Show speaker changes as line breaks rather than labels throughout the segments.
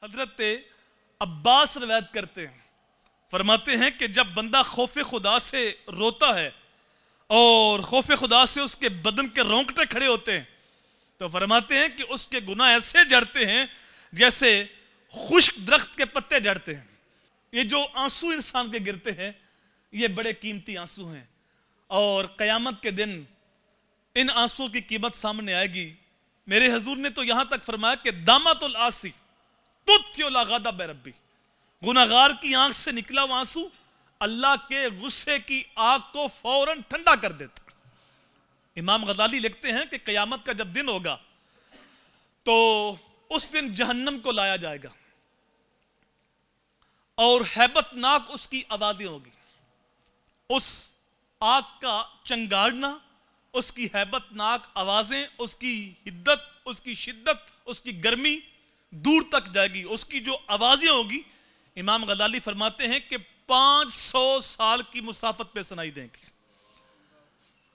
حضرت عباس روایت کرتے ہیں، فرماتے ہیں کہ جب بندہ خوف خدا سے روتا ہے اور خوف خدا سے اس کے بدن کے رونگٹے کھڑے ہوتے ہیں تو فرماتے ہیں کہ اس کے گناہ ایسے جھڑتے ہیں جیسے خشک درخت کے پتے جھڑتے ہیں۔ یہ جو آنسو انسان کے گرتے ہیں یہ بڑے قیمتی آنسو ہیں، اور قیامت کے دن ان آنسو کی قیمت سامنے آئے گی۔ میرے حضور نے تو یہاں تک فرمایا کہ دامت العاصی تطفئ الغضب ربی، گناہگار کی آنکھ سے نکلا وہ آنسو اللہ کے غصے کی آگ کو فوراً ٹھنڈا کر دیتا۔ امام غزالی لکھتے ہیں کہ قیامت کا جب دن ہوگا تو اس دن جہنم کو لایا جائے گا اور ہیبت ناک اس کی آوازیں ہوگی۔ اس آگ کا چنگاڑنا، اس کی ہیبت ناک آوازیں، اس کی حدت، اس کی شدت، اس کی گرمی دور تک جائے گی۔ اس کی جو آوازیں ہوگی امام غزالی فرماتے ہیں کہ 500 سال کی مسافت پہ سنائی دیں گی۔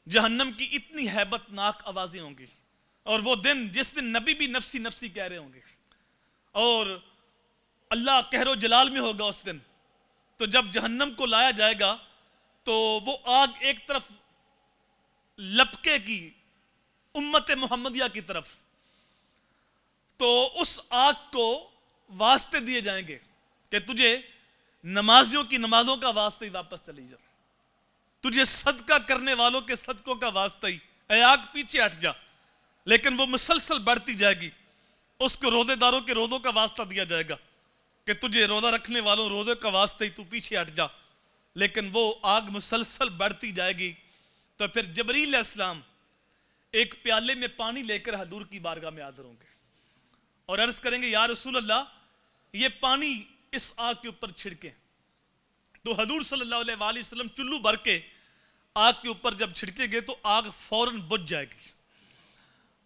جہنم کی اتنی ہیبت ناک آوازیں ہوں گی، اور وہ دن جس دن نبی بھی نفسی نفسی کہہ رہے ہوں گے اور اللہ قہر و جلال میں ہوگا اس دن، تو جب جہنم کو لایا جائے گا تو وہ آگ ایک طرف لپکے گی امت محمدیہ کی طرف، تو اس آگ کو واسطے دیے جائیں گے کہ تجھے نمازیوں کی نمازوں کا واسطہ ہی واپس چلی جا، تجھے صدقہ کرنے والوں کے صدقوں کا واسطہ ہی، اے آگ پیچھے ہٹ جا۔ لیکن وہ مسلسل بڑھتی جائے گی، اس کو روزے داروں کے روزوں کا واسطہ دیا جائے گا کہ تجھے روزہ رکھنے والوں روزے کا واسطہ ہی، تو پیچھے ہٹ جا۔ لیکن وہ آگ مسلسل بڑھتی جائے گی، تو پھر جبریل علیہ السلام ایک پیالے میں پانی لے کر حضور کی بارگاہ میں حاضر ہوں گے اور عرض کریں گے یا رسول اللہ یہ پانی اس آگ کے اوپر چھڑکیں۔ تو حضور صلی اللہ علیہ وآلہ وسلم چلو بھر کے آگ کے اوپر جب چھڑکیں گے تو آگ فوراً بجھ جائے گی۔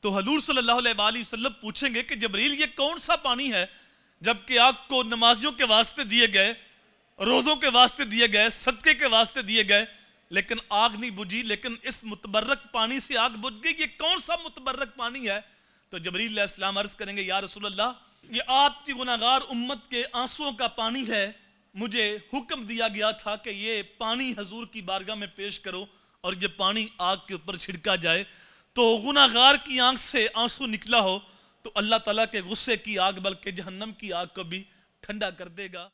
تو حضور صلی اللہ علیہ وآلہ وسلم پوچھیں گے کہ جبریل یہ کون سا پانی ہے جبکہ آگ کو نمازیوں کے واسطے دیے گئے، روزوں کے واسطے دیے گئے، صدقے کے واسطے دیے گئے، لیکن آگ نہیں بجھی، لیکن اس متبرک پانی سے آگ بجھ گئی، یہ کون سا متبرک پانی ہے؟ تو جبریل علیہ السلام عرض کریں گے یا رسول اللہ یہ آپ کی گناہگار امت کے آنسوؤں کا پانی ہے، مجھے حکم دیا گیا تھا کہ یہ پانی حضور کی بارگاہ میں پیش کرو اور یہ پانی آگ کے اوپر چھڑکا جائے، تو گناہگار کی آنکھ سے آنسو نکلا ہو تو اللہ تعالیٰ کے غصے کی آگ بلکہ جہنم کی آگ کو بھی ٹھنڈا کر دے گا۔